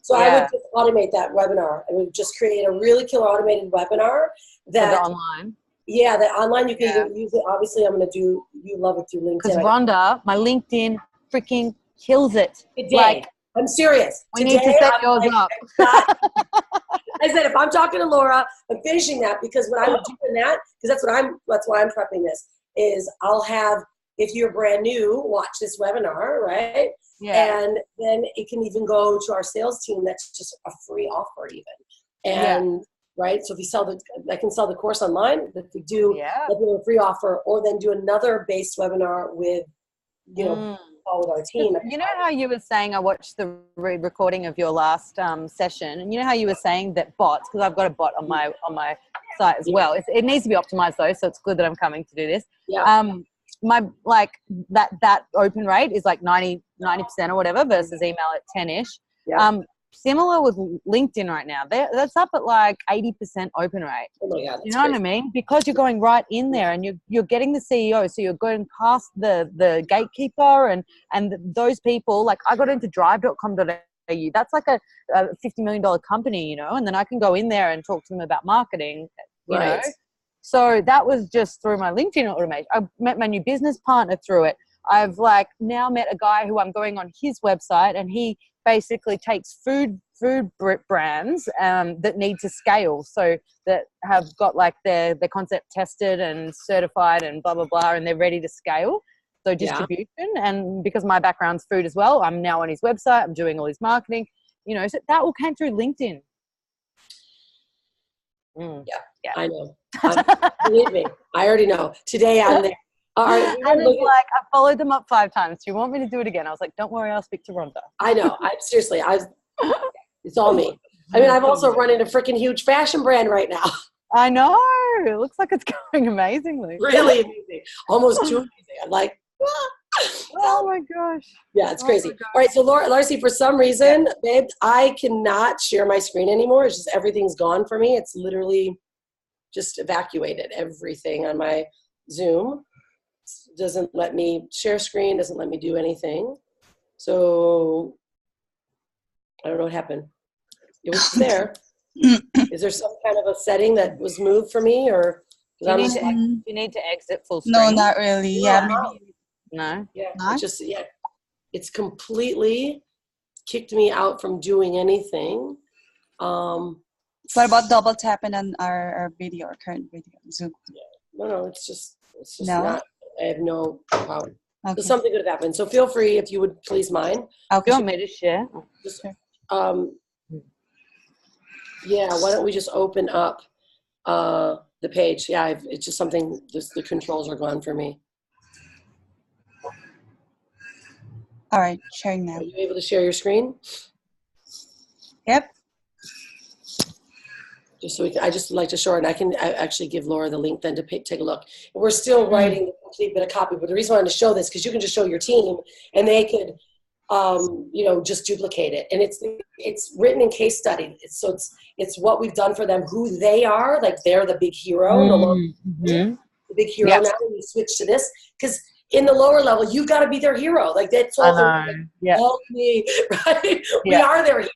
So I would just automate that webinar. I would just create a really killer automated webinar that online. Yeah, that online you can even use it. Obviously, I'm gonna do. You love it through LinkedIn. Because Rhonda, my LinkedIn freaking kills it. Today, like, I'm serious. We need to set yours up. I said, if I'm talking to Laura, I'm finishing that because when I'm doing that, because that's why I'm prepping this, is I'll have, if you're brand new, watch this webinar, right? Yeah. And then it can even go to our sales team. That's just a free offer even. And right, so if you I can sell the course online, but if we do a free offer, or then do another base webinar with, all with our team. You know how you were saying, I watched the recording of your last session, and you know how you were saying that bots, because I've got a bot on my site as well. It needs to be optimized though, so it's good that I'm coming to do this. My that open rate is like 90% or whatever versus email at 10ish. Similar with LinkedIn right now. That's up at like 80% open rate. Oh my God, you know what I mean? Because you're going right in there and you're getting the CEO. So you're going past the gatekeeper and those people. Like I got into drive.com.au. That's like a $50 million company, you know, and then I can go in there and talk to them about marketing, you know. So that was just through my LinkedIn automation. I met my new business partner through it. I've like now met a guy who I'm going on his website, and he basically takes food brands that need to scale, so that have got like their concept tested and certified and blah, blah, blah, and they're ready to scale. So distribution, and because my background's food as well, I'm now on his website, I'm doing all his marketing, you know, so that all came through LinkedIn. Yeah, I know. Believe me, I already know. Today I'm there. All right, and it's like I followed them up 5 times. Do you want me to do it again? I was like, don't worry, I'll speak to Rhonda. I know. Seriously, it's all me. I mean, I've also run into a freaking huge fashion brand right now. I know. It looks like it's going amazingly. Really amazing. Almost too amazing. I'm like, oh my gosh. Yeah, it's crazy. All right, so Larcy, for some reason, babe, I cannot share my screen anymore. It's just everything's gone for me. It's literally just evacuated everything on my Zoom. Doesn't let me share screen, doesn't let me do anything. So I don't know what happened. It was there. Is there some kind of a setting that was moved for me, or you need to exit full screen? No, not really. Maybe. No. Yeah, it's completely kicked me out from doing anything. What about double tapping on our video, our current video, Zoom? No, it's just no? not. I have no power. Okay. So something could have happened. So feel free, if you would please mind. Okay. Do you want me to share? Just, why don't we just open up the page? Yeah, it's just something, the controls are gone for me. All right, sharing now. Are you able to share your screen? Yep. Just so I just like to show her, and I can actually give Laura the link then to take a look. And we're still writing the complete bit of copy, but the reason I wanted to show this, because you can just show your team and they could, just duplicate it. And it's written in case study. It's what we've done for them, who they are, like they're the big hero, no longer the big hero now. When you switch to this, because in the lower level, you got to be their hero. Like that's all. Help me, right? We are their hero.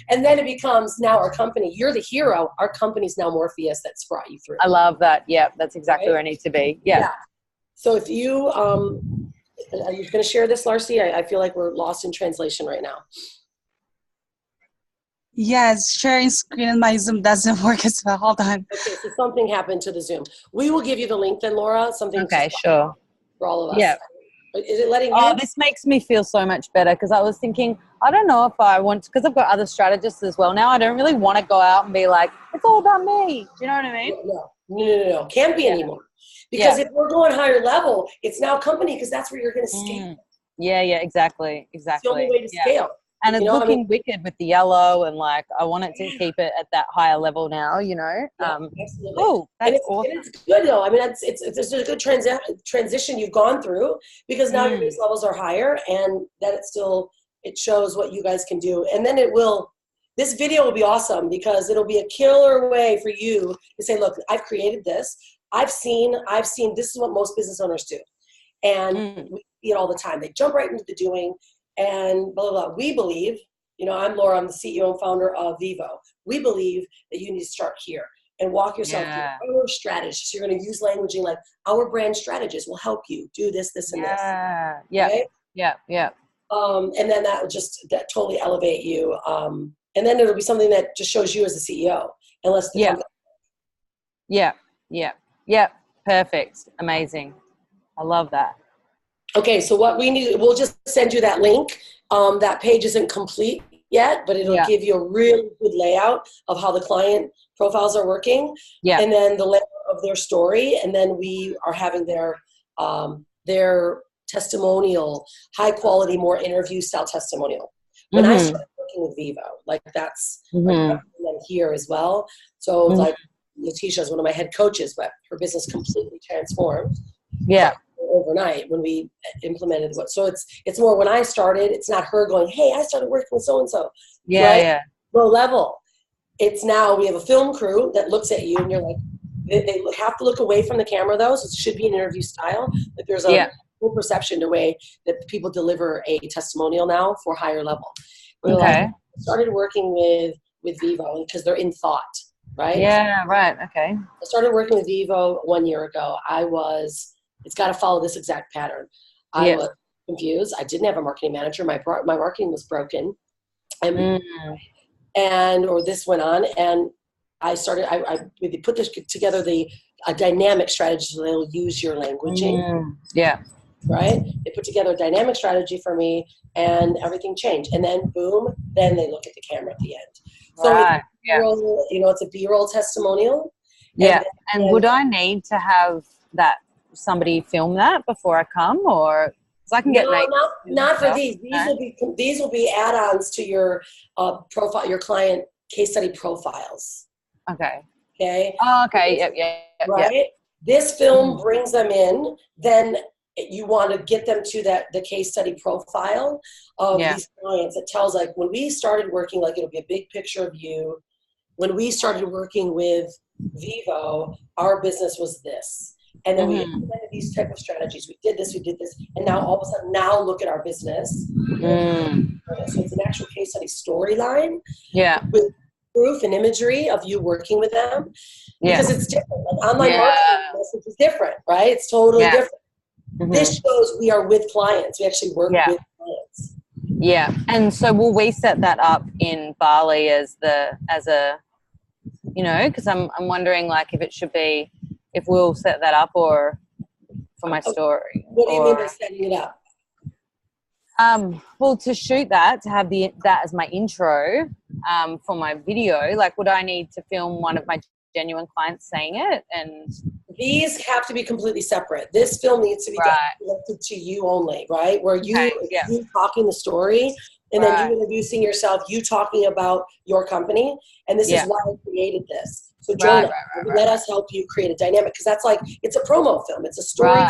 And then it becomes now our company. You're the hero. Our company's now Morpheus that's brought you through. I love that. Yeah, that's exactly where I need to be. Yeah. So if you, are you going to share this, Larcy? I feel like we're lost in translation right now. Yes, sharing screen in my Zoom doesn't work as well. Hold on. Okay, so something happened to the Zoom. We will give you the link then, Laura. Something. Okay, sure. For all of us. Yeah. Is it letting you? Oh, this makes me feel so much better, because I was thinking, I don't know if I want to, because I've got other strategists as well now. I don't really want to go out and be like, it's all about me. Do you know what I mean? No. Can't be anymore. Because if we're going higher level, it's now company, because that's where you're going to scale. Yeah, exactly. It's the only way to scale. And it's looking wicked with the yellow, and like I want it to keep it at that higher level now, you know. Absolutely. Oh, that's awesome. And it's good though. I mean, it's a good transition you've gone through, because now your base levels are higher, and that it shows what you guys can do, and then it will this video will be awesome because it'll be a killer way for you to say, look, I've created this. I've seen this is what most business owners do. And we see it all the time. They jump right into the doing and blah, blah, blah. We believe, I'm Laura, I'm the CEO and founder of Vivo. We believe that you need to start here and walk yourself through our strategies. So you're going to use languaging like our brand strategist will help you do this, this, and this. Yeah. Okay? Yeah. And then that will that totally elevate you. And then it'll be something that just shows you as a CEO, unless the company. Yeah. Perfect. Amazing. I love that. Okay, so what we need, we'll just send you that link. That page isn't complete yet, but it'll give you a really good layout of how the client profiles are working. Yeah. And then the layout of their story. And then we are having their testimonial, high quality, more interview style testimonial. When I started working with Vivo, like that's like here as well. So like Letitia is one of my head coaches, but her business completely transformed. Yeah. Overnight when we implemented what. So it's more when I started, it's not her going, hey, I started working with so-and-so. Yeah. Low level. It's now we have a film crew that looks at you and you're like, they have to look away from the camera though. So it should be an interview style. But there's a full perception the way that people deliver a testimonial now for higher level. I started working with Vivo because they're in thought, right? Yeah, right. Okay. I started working with Vivo 1 year ago. It's got to follow this exact pattern. I was confused. I didn't have a marketing manager. My marketing was broken. Or this went on, and I started, I put this together, a dynamic strategy so they'll use your languaging. Right? They put together a dynamic strategy for me, and everything changed. And then boom, then they look at the camera at the end. So it's a B-roll testimonial. And would I need to have somebody film that before I come, or so I can get not for these. These will be add-ons to your profile, your client case study profiles. Okay. Oh, okay. Yeah. Right. Yeah. This film brings them in. Then you want to get them to the case study profile of these clients. It tells like when we started working, like it'll be a big picture of you. When we started working with Vivo, our business was this. And then we implemented these type of strategies. We did this, and now all of a sudden, now look at our business. So it's an actual case study storyline. With proof and imagery of you working with them. Because it's different. Like online marketing message is different, right? It's totally different. This shows we are with clients. We actually work with clients. Yeah. And so will we set that up in Bali as a, because I'm wondering like if it should be, if we'll set that up or for my story. What do you mean by setting it up? Well, to shoot that, to have that as my intro for my video, like would I need to film one of my genuine clients saying it? And these have to be completely separate. This film needs to be connected to you only, right? Where you talking the story and then you introducing yourself, you talking about your company, and this is why I created this. So join us. Let us help you create a dynamic, because that's like, it's a promo film. It's a story.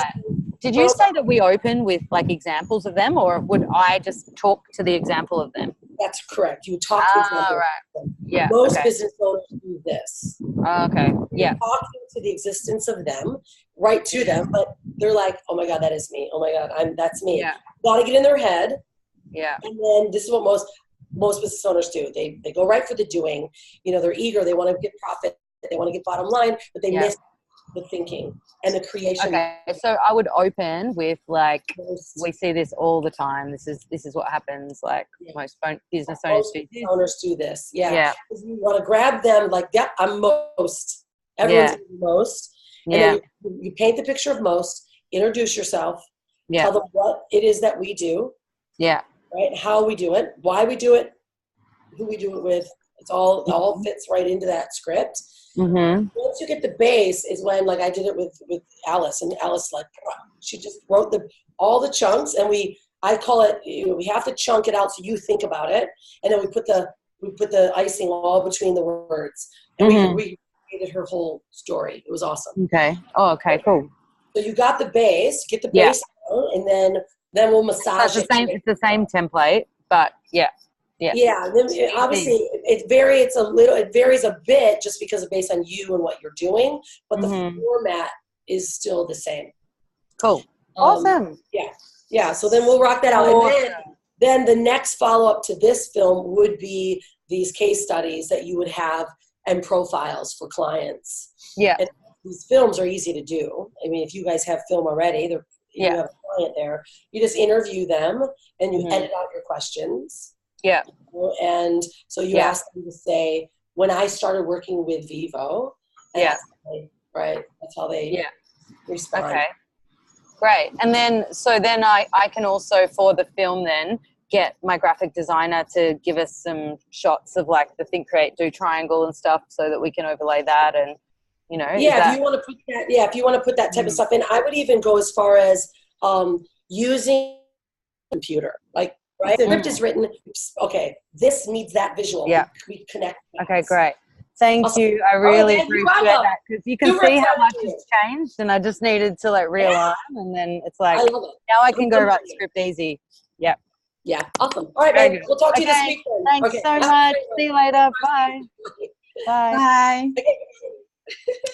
Did you say that we open with like examples of them, or would I just talk to the example of them? That's correct. You talk to examples of them. Yeah. Most business owners do this. Okay. Yeah. Talking to the existence of them, right to them, but they're like, oh my God, that is me. Oh my God, that's me. Yeah. Got to get in their head. Yeah. And then this is what most business owners do. They go right for the doing. They're eager. They want to get profit. They want to get bottom line, but they miss the thinking and the creation. Okay, so I would open with like, we see this all the time. This is what happens. Like most business owners do this. Owners do this. Yeah. You want to grab them like, I'm most. Everyone's most. And then you paint the picture of most. Introduce yourself. Yeah. Tell them what it is that we do. Yeah. Right. How we do it. Why we do it. Who we do it with. It's all fits right into that script. Once you get the base is when, like I did it with Alice, and Alice like she just wrote all the chunks, and I call it, we have to chunk it out so you think about it, and then we put the icing all between the words, and we created her whole story. It was awesome. Okay. Oh, okay, cool. So you got the base, get the base down, and then we'll massage it. It's the same template, but yeah. Yeah, then obviously it varies a little. It varies a bit just because it's based on you and what you're doing, but the format is still the same. Cool. Awesome. Yeah. So then we'll rock that out, Awesome. and then the next follow up to this film would be these case studies that you would have and profiles for clients. Yeah. And these films are easy to do. I mean, if you guys have film already, you have a client there. You just interview them and you edit out your questions. Yeah. And so you ask them to say, when I started working with Vivo. That's how they respond. Okay. Great. And then, so then I can also, for the film then, get my graphic designer to give us some shots of like the think, create, do triangle and stuff so that we can overlay that and, you know. Yeah, if you want to put that, if you want to put that type of stuff in, I would even go as far as using computer. Like, right? The script is written, okay, this needs that visual. Yeah. We connect. Okay, great. Thank you. I really appreciate that because you can see how much has changed and I just needed to like realign and then it's like, now I can go write the script easy. Yep. Yeah, awesome. All right, babe. We'll talk to you this week then. Thanks so much. See you later. Bye. Bye. Bye.